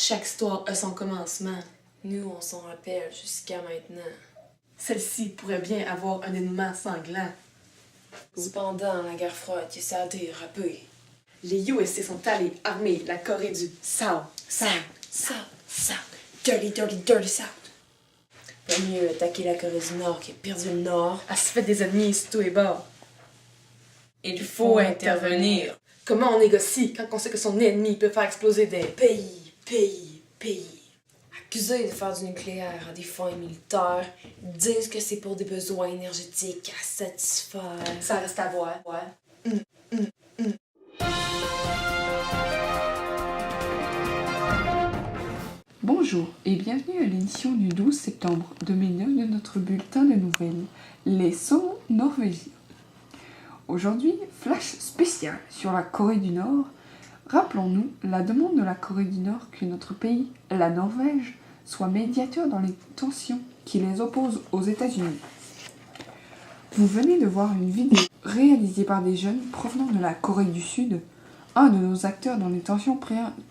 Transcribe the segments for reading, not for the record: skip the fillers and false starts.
Chaque histoire a son commencement. Nous, on s'en rappelle jusqu'à maintenant. Celle-ci pourrait bien avoir un dénouement sanglant. Cependant, la guerre froide qui s'est dérapée. Les USA sont allés armer la Corée du South. Dirty South. Vaut mieux attaquer la Corée du Nord qui a perdu le Nord. Elle se fait des ennemis sur tous les bords. Il faut intervenir. Comment on négocie quand on sait que son ennemi peut faire exploser des... Pays. Accusés de faire du nucléaire à des fins militaires, disent que c'est pour des besoins énergétiques à satisfaire. Ça reste à voir. Bonjour et bienvenue à l'édition du 12 septembre 2009 de notre bulletin de nouvelles, les saumons norvégiens. Aujourd'hui, flash spécial sur la Corée du Nord. Rappelons-nous la demande de la Corée du Nord que notre pays, la Norvège, soit médiateur dans les tensions qui les opposent aux États-Unis. Vous venez de voir une vidéo réalisée par des jeunes provenant de la Corée du Sud, un de nos acteurs dans les tensions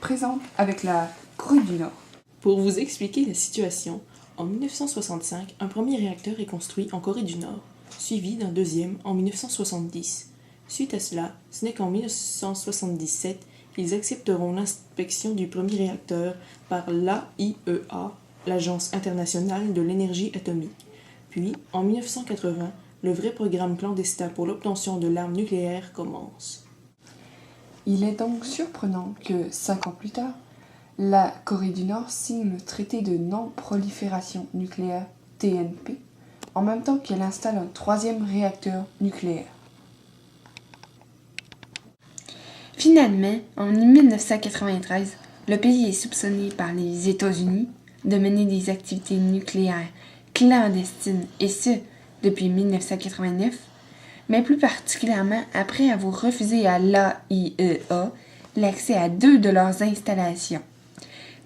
présentes avec la Corée du Nord. Pour vous expliquer la situation, en 1965, un premier réacteur est construit en Corée du Nord, suivi d'un deuxième en 1970. Suite à cela, ce n'est qu'en 1977 qu'ils accepteront l'inspection du premier réacteur par l'AIEA, l'Agence internationale de l'énergie atomique. Puis, en 1980, le vrai programme clandestin pour l'obtention de l'arme nucléaire commence. Il est donc surprenant que, 5 ans plus tard, la Corée du Nord signe le traité de non-prolifération nucléaire TNP, en même temps qu'elle installe un troisième réacteur nucléaire. Finalement, en 1993, le pays est soupçonné par les États-Unis de mener des activités nucléaires clandestines, et ce, depuis 1989, mais plus particulièrement après avoir refusé à l'AIEA l'accès à 2 de leurs installations.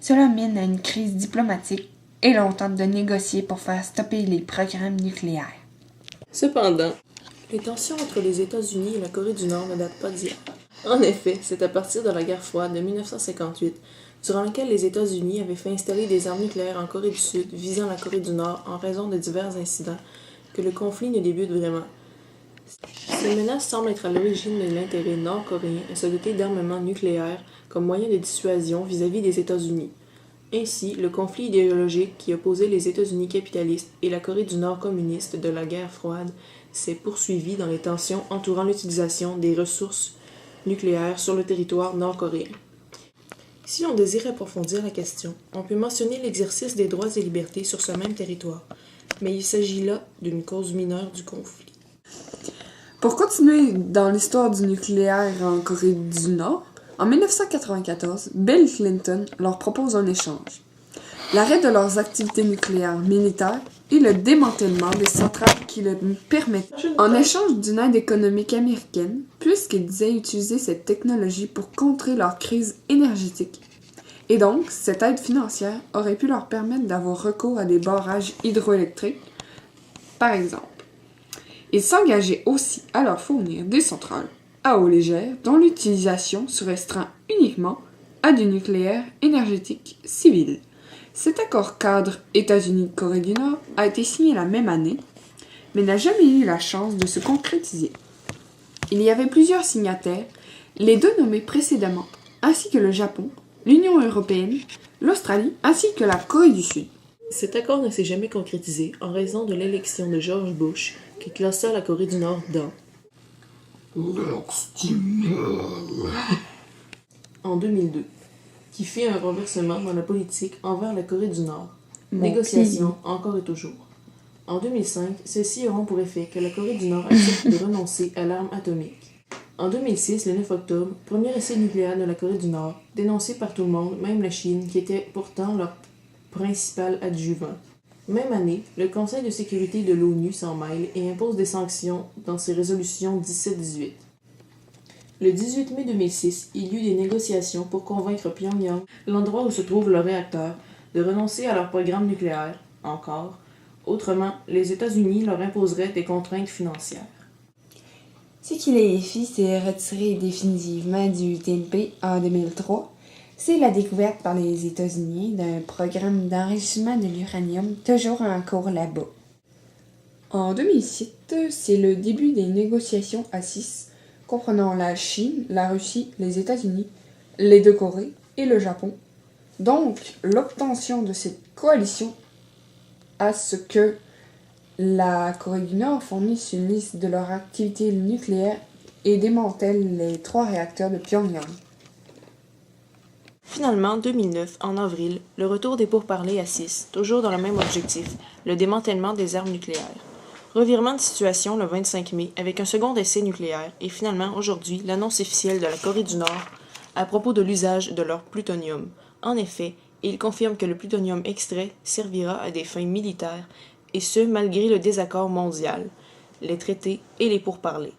Cela mène à une crise diplomatique et l'on tente de négocier pour faire stopper les programmes nucléaires. Cependant, les tensions entre les États-Unis et la Corée du Nord ne datent pas d'hier. En effet, c'est à partir de la guerre froide de 1958, durant laquelle les États-Unis avaient fait installer des armes nucléaires en Corée du Sud visant la Corée du Nord en raison de divers incidents, que le conflit ne débute vraiment. Ces menaces semblent être à l'origine de l'intérêt nord-coréen à se doter d'armements nucléaires comme moyen de dissuasion vis-à-vis des États-Unis. Ainsi, le conflit idéologique qui opposait les États-Unis capitalistes et la Corée du Nord communiste de la guerre froide s'est poursuivi dans les tensions entourant l'utilisation des ressources nucléaires sur le territoire nord-coréen. Si on désire approfondir la question, on peut mentionner l'exercice des droits et libertés sur ce même territoire, mais il s'agit là d'une cause mineure du conflit. Pour continuer dans l'histoire du nucléaire en Corée du Nord, en 1994, Bill Clinton leur propose un échange. L'arrêt de leurs activités nucléaires militaires et le démantèlement des centrales qui le permettaient, en échange d'une aide économique américaine, puisqu'ils disaient utiliser cette technologie pour contrer leur crise énergétique. Et donc, cette aide financière aurait pu leur permettre d'avoir recours à des barrages hydroélectriques, par exemple. Ils s'engageaient aussi à leur fournir des centrales à eau légère dont l'utilisation se restreint uniquement à du nucléaire énergétique civil. Cet accord cadre États-Unis-Corée du Nord a été signé la même année, mais n'a jamais eu la chance de se concrétiser. Il y avait plusieurs signataires, les 2 nommés précédemment, ainsi que le Japon, l'Union européenne, l'Australie ainsi que la Corée du Sud. Cet accord ne s'est jamais concrétisé en raison de l'élection de George Bush qui classa la Corée du Nord dans en 2002, qui fit un renversement dans la politique envers la Corée du Nord. Négociation encore et toujours. En 2005, ceux-ci auront pour effet que la Corée du Nord accepte de renoncer à l'arme atomique. En 2006, le 9 octobre, premier essai nucléaire de la Corée du Nord, dénoncé par tout le monde, même la Chine, qui était pourtant leur principal adjuvant. Même année, le Conseil de sécurité de l'ONU s'en mêle et impose des sanctions dans ses résolutions 17-18. Le 18 mai 2006, il y eut des négociations pour convaincre Pyongyang, l'endroit où se trouve le réacteur, de renoncer à leur programme nucléaire, encore. Autrement, les États-Unis leur imposeraient des contraintes financières. Ce qu'il ait fait, c'est retirer définitivement du TNP en 2003, c'est la découverte par les États-Unis d'un programme d'enrichissement de l'uranium toujours en cours là-bas. En 2007, c'est le début des négociations à 6, comprenant la Chine, la Russie, les États-Unis, les deux Corées et le Japon. Donc, l'obtention de cette coalition à ce que la Corée du Nord fournisse une liste de leurs activités nucléaires et démantèle les 3 réacteurs de Pyongyang. Finalement, en 2009, en avril, le retour des pourparlers à 6, toujours dans le même objectif, le démantèlement des armes nucléaires. Revirement de situation le 25 mai avec un second essai nucléaire et finalement aujourd'hui l'annonce officielle de la Corée du Nord à propos de l'usage de leur plutonium. En effet, il confirme que le plutonium extrait servira à des fins militaires et ce malgré le désaccord mondial, les traités et les pourparlers.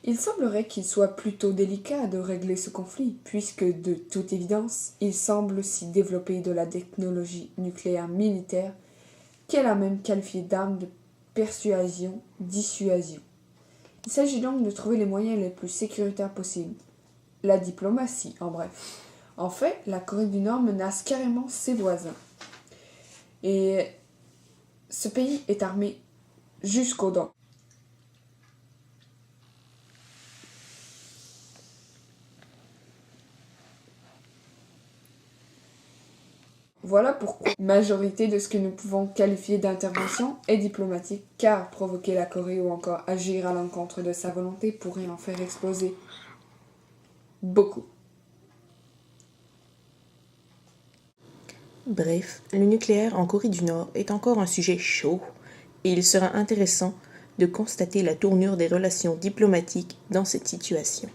Il semblerait qu'il soit plutôt délicat de régler ce conflit, puisque de toute évidence, il semble s'y développer de la technologie nucléaire militaire qu'elle a même qualifiée d'arme de persuasion-dissuasion. Il s'agit donc de trouver les moyens les plus sécuritaires possibles. La diplomatie, en bref. En fait, la Corée du Nord menace carrément ses voisins. Et ce pays est armé jusqu'aux dents. Voilà pourquoi la majorité de ce que nous pouvons qualifier d'intervention est diplomatique, car provoquer la Corée ou encore agir à l'encontre de sa volonté pourrait en faire exploser beaucoup. Bref, le nucléaire en Corée du Nord est encore un sujet chaud et il sera intéressant de constater la tournure des relations diplomatiques dans cette situation.